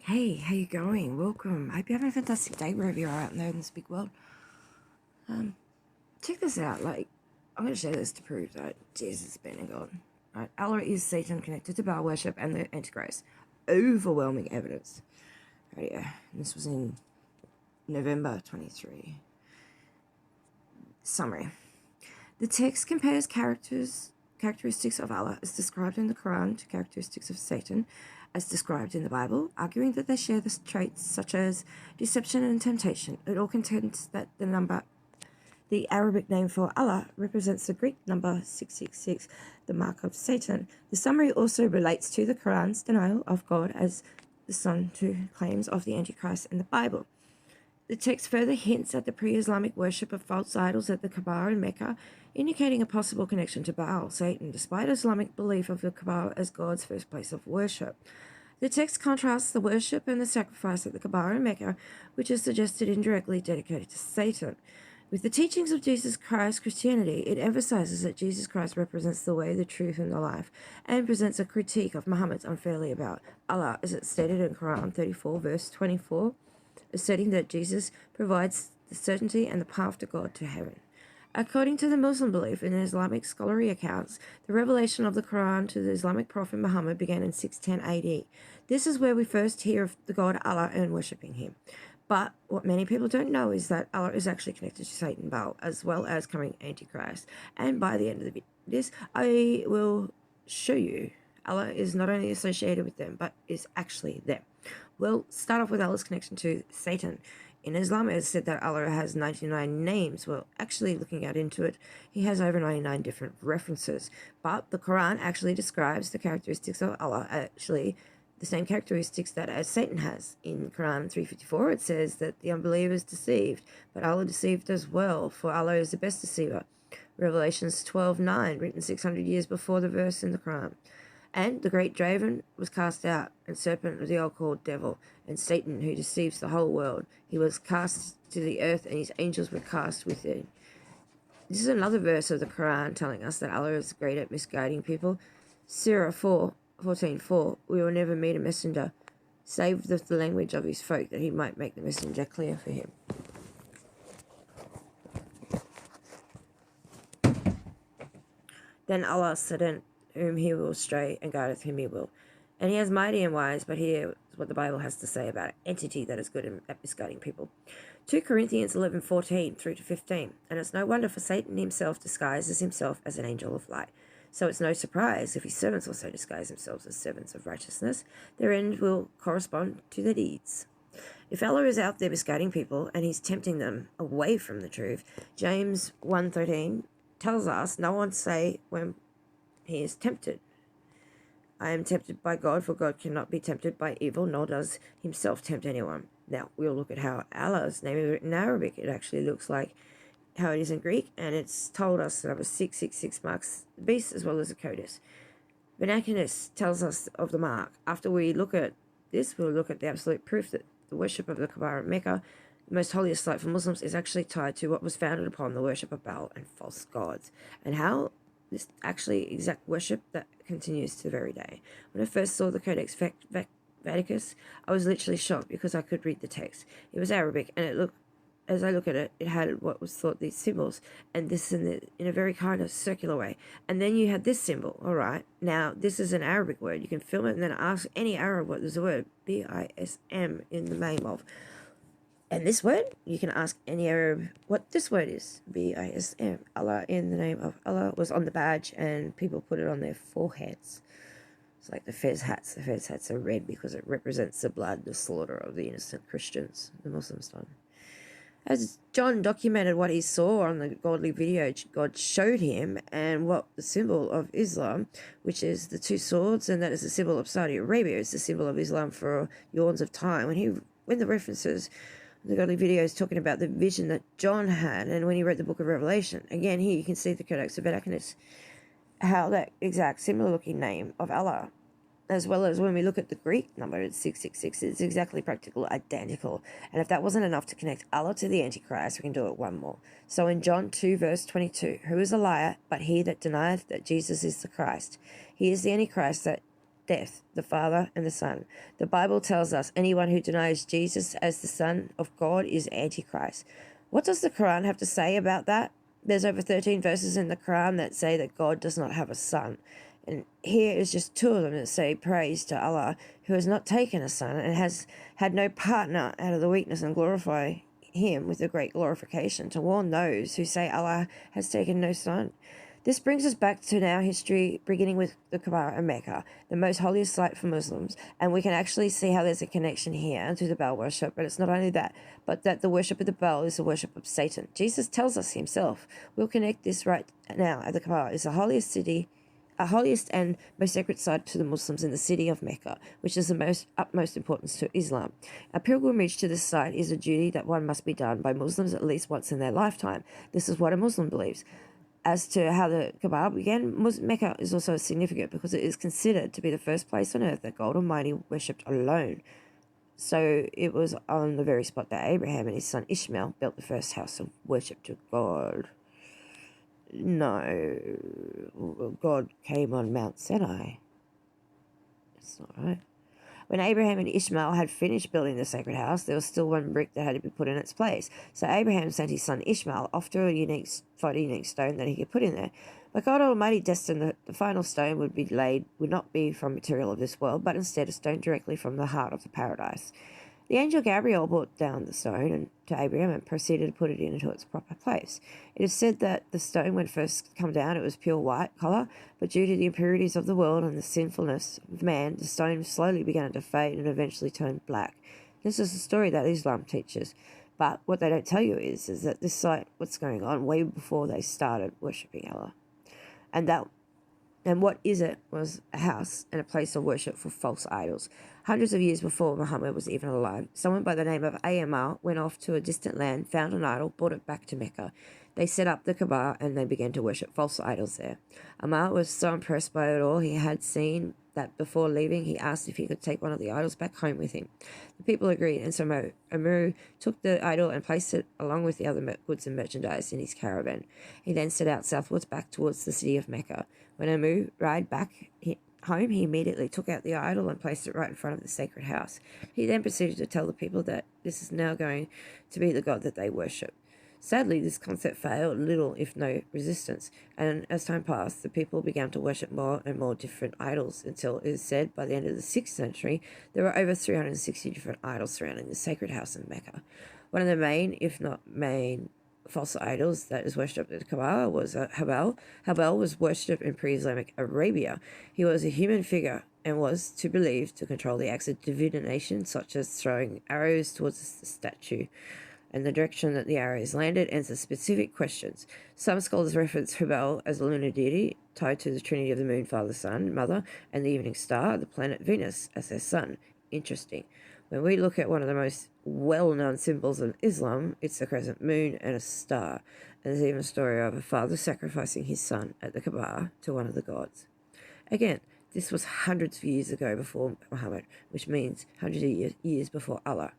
Hey, how you going? Welcome. I hope you're having a fantastic day wherever you are out there in this big world. Check this out. I'm going to share this to prove that Jesus has been in God. Right? Allah is Satan connected to BAAL worship and the Antichrist. Overwhelming evidence. Right, yeah. And this was in November 23. Summary. The text compares characteristics of Allah as described in the Quran to characteristics of Satan as described in the Bible, arguing that they share the traits such as deception and temptation. It all contends that the Arabic name for Allah, represents the Greek number 666, the mark of Satan. The summary also relates to the Quran's denial of God as the Son to claims of the Antichrist in the Bible. The text further hints at the pre-Islamic worship of false idols at the Kaaba in Mecca, indicating a possible connection to Baal, Satan, despite Islamic belief of the Kaaba as God's first place of worship. The text contrasts the worship and the sacrifice at the Kaaba in Mecca, which is suggested indirectly dedicated to Satan. With the teachings of Jesus Christ Christianity, it emphasizes that Jesus Christ represents the way, the truth, and the life, and presents a critique of Muhammad's unfairly about Allah, as it's stated in Quran 34, verse 24, asserting that Jesus provides the certainty and the path to God to heaven. According to the Muslim belief in Islamic scholarly accounts, the revelation of the Quran to the Islamic prophet Muhammad began in 610 AD. This is where we first hear of the God Allah and worshipping him. But what many people don't know is that Allah is actually connected to Satan, Baal, as well as coming Antichrist. And by the end of this, I will show you Allah is not only associated with them, but is actually them. We'll start off with Allah's connection to Satan. In Islam, it is said that Allah has 99 names. Well, actually, looking out into it, he has over 99 different references. But the Quran actually describes the characteristics of Allah, actually the same characteristics that as Satan has. In Quran 354, it says that the unbelievers deceived, but Allah deceived as well, for Allah is the best deceiver. Revelations 12:9, written 600 years before the verse in the Quran. And the great dragon was cast out, and serpent was the old called devil, and Satan, who deceives the whole world. He was cast to the earth, and his angels were cast with him. This is another verse of the Quran telling us that Allah is great at misguiding people. Surah 14:4, we will never meet a messenger, save the language of his folk, that he might make the messenger clear for him. Then Allah said, whom he will stray, and guideth whom he will. And he is mighty and wise, but here is what the Bible has to say about an entity that is good at misguiding people. 2 Corinthians 11:14 through to 15. And it's no wonder, for Satan himself disguises himself as an angel of light. So it's no surprise if his servants also disguise themselves as servants of righteousness. Their end will correspond to their deeds. If Allah is out there misguiding people and he's tempting them away from the truth, James 1:13 tells us, no one say when he is tempted, I am tempted by God, for God cannot be tempted by evil, nor does himself tempt anyone. Now, we'll look at how Allah's name is written in Arabic. It actually looks like how it is in Greek, and it's told us that number 666 marks the beast as well as the codis. Vernaculus tells us of the mark. After we look at this, we'll look at the absolute proof that the worship of the Kaaba in Mecca, the most holiest site for Muslims, is actually tied to what was founded upon the worship of Baal and false gods, and how this actually exact worship that continues to the very day. When I first saw the Codex Vaticanus, I was literally shocked because I could read the text. It was Arabic, and as I look at it, it had what was thought these symbols, and this in a very kind of circular way. And then you had this symbol. All right, now this is an Arabic word. You can film it and then ask any Arab what is the word, BISM, in the name of. And this word, you can ask any Arab what this word is, BISM. Allah in the name of Allah was on the badge, and people put it on their foreheads. It's like the Fez hats. The Fez hats are red because it represents the blood, the slaughter of the innocent Christians, the Muslims done. As John documented what he saw on the godly video God showed him, and what the symbol of Islam, which is the two swords, and that is the symbol of Saudi Arabia, is the symbol of Islam for yawns of time. When the references, the godly video is talking about the vision that John had, and when he read the book of Revelation, again here you can see the Codex Vaticanus, how that exact similar looking name of Allah, as well as when we look at the Greek number, it's 666, it's exactly practical, identical. And if that wasn't enough to connect Allah to the Antichrist, we can do it one more. So in John 2 verse 22, who is a liar but he that denieth that Jesus is the Christ? He is the Antichrist that death, the Father and the Son. The Bible tells us anyone who denies Jesus as the Son of God is Antichrist. What does the Quran have to say about that? There's over 13 verses in the Quran that say that God does not have a son. And here is just two of them that say praise to Allah, who has not taken a son and has had no partner out of the weakness, and glorify him with a great glorification, to warn those who say Allah has taken no son. This brings us back to now history, beginning with the Kaaba and Mecca, the most holiest site for Muslims, and we can actually see how there's a connection here to the Baal worship. But it's not only that, but that the worship of the Baal is the worship of Satan. Jesus tells us himself. We'll connect this right now. At the Kaaba is the holiest city, a holiest and most sacred site to the Muslims in the city of Mecca, which is the utmost importance to Islam. A pilgrimage to this site is a duty that one must be done by Muslims at least once in their lifetime. This is what a Muslim believes. As to how the Kaaba began, Mecca is also significant because it is considered to be the first place on earth that God Almighty worshipped alone. So it was on the very spot that Abraham and his son Ishmael built the first house of worship to God. No, God came on Mount Sinai. That's not right. When Abraham and Ishmael had finished building the sacred house, there was still one brick that had to be put in its place. So Abraham sent his son Ishmael off to find a unique stone that he could put in there. But God Almighty destined that the final stone would not be from material of this world, but instead a stone directly from the heart of the paradise. The angel Gabriel brought down the stone to Abraham and proceeded to put it into its proper place. It is said that the stone, when first come down, it was pure white colour, but due to the impurities of the world and the sinfulness of man, the stone slowly began to fade and eventually turned black. This is the story that Islam teaches. But what they don't tell you is that this site, what's going on way before they started worshipping Allah. And what is it was a house and a place of worship for false idols. Hundreds of years before Muhammad was even alive, someone by the name of Ammar went off to a distant land, found an idol, brought it back to Mecca. They set up the Kaaba and they began to worship false idols there. Ammar was so impressed by it all, he had seen that before leaving, he asked if he could take one of the idols back home with him. The people agreed, and so Ammar took the idol and placed it along with the other goods and merchandise in his caravan. He then set out southwards back towards the city of Mecca. When Ammar rode back home, he immediately took out the idol and placed it right in front of the sacred house. He then proceeded to tell the people that this is now going to be the God that they worship. Sadly, this concept failed little, if no, resistance, and as time passed, the people began to worship more and more different idols until it is said by the end of the 6th century, there were over 360 different idols surrounding the sacred house in Mecca. One of the main, if not main, false idols that is worshipped at the Kaaba was Habal. Habal was worshipped in pre-Islamic Arabia. He was a human figure and was to believe to control the acts of divination, such as throwing arrows towards the statue and the direction that the arrows landed, answer specific questions. Some scholars reference Hubal as a lunar deity tied to the trinity of the moon, father, sun, mother, and the evening star, the planet Venus, as their sun. Interesting. When we look at one of the most well-known symbols of Islam, it's the crescent moon and a star. And there's even a story of a father sacrificing his son at the Kaaba to one of the gods. Again, this was hundreds of years ago before Muhammad, which means hundreds of years before Allah.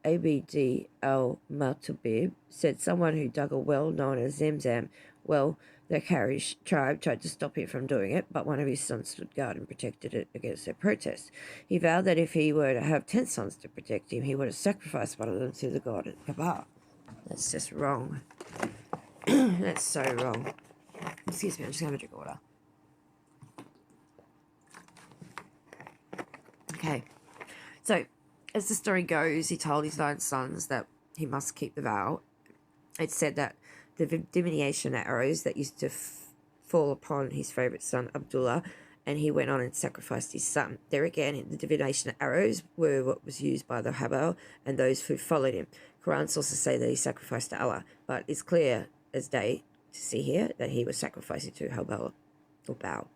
Abd al-Muttalib said someone who dug a well known as Zamzam well, the Quraysh tribe tried to stop him from doing it, but one of his sons stood guard and protected it against their protests. He vowed that if he were to have 10 sons to protect him, he would have sacrificed one of them to the god at Kaaba. That's just wrong. That's so wrong. Excuse me, I'm just going to have a drink of water. Okay, so as the story goes, he told his 9 sons that he must keep the vow. It said that the divination arrows that used to fall upon his favourite son, Abdullah, and he went on and sacrificed his son. There again, the divination arrows were what was used by the Habal and those who followed him. Quran sources say that he sacrificed to Allah, but it's clear as day to see here that he was sacrificing to Habal or Baal.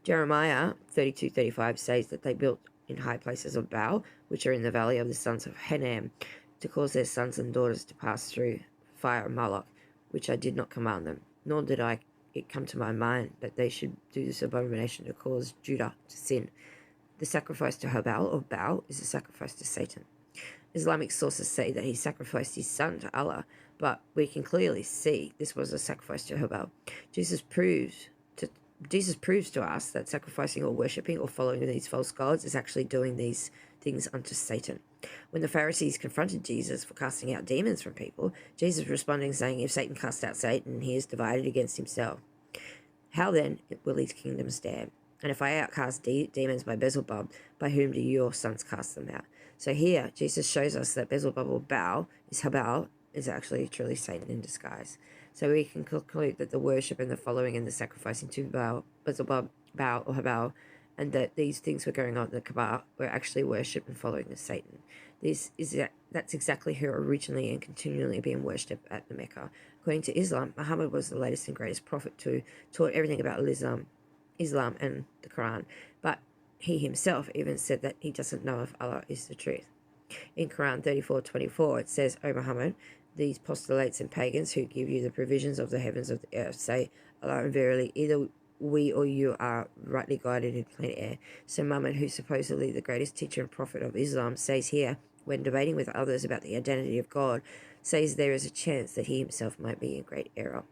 Jeremiah 32:35 says that they built in high places of Baal, which are in the valley of the sons of Hinnom, to cause their sons and daughters to pass through fire of Moloch, which I did not command them, nor did it come to my mind that they should do this abomination to cause Judah to sin. The sacrifice to Habal or Baal is a sacrifice to Satan. Islamic sources say that he sacrificed his son to Allah, but we can clearly see this was a sacrifice to Habal. Jesus proves Jesus proves to us that sacrificing or worshipping or following these false gods is actually doing these things unto Satan. When the Pharisees confronted Jesus for casting out demons from people, Jesus responding saying, if Satan cast out Satan, he is divided against himself. How then will his kingdom stand? And if I outcast demons by Beelzebub, by whom do your sons cast them out? So here, Jesus shows us that Beelzebub or Baal is actually truly Satan in disguise. So we can conclude that the worship and the following and the sacrificing to Beelzebub, Baal or Habal, and that these things were going on in the Kaaba were actually worship and following the Satan. That's exactly who originally and continually being worshipped at the Mecca. According to Islam, Muhammad was the latest and greatest prophet who taught everything about Islam and the Quran, but he himself even said that he doesn't know if Allah is the truth. In Quran 34:24, it says, O Muhammad, these postulates and pagans who give you the provisions of the heavens of the earth say, Allah, and verily, either we or you are rightly guided in plain air. So Muhammad, who's supposedly the greatest teacher and prophet of Islam, says here, when debating with others about the identity of God, says there is a chance that he himself might be in great error.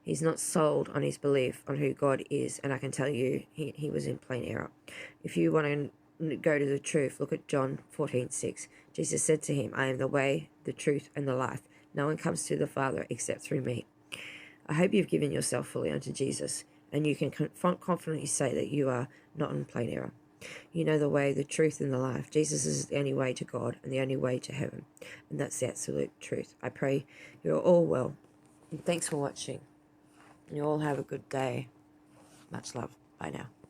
He's not sold on his belief on who God is, and I can tell you he was in plain error. If you want to go to the truth, look at John 14:6. Jesus said to him, I am the way, the truth, and the life. No one comes to the Father except through me. I hope you've given yourself fully unto Jesus, and you can confidently say that you are not in plain error. You know the way, the truth, and the life. Jesus is the only way to God and the only way to heaven, and that's the absolute truth. I pray you're all well, and thanks for watching. You all have a good day. Much love. Bye now.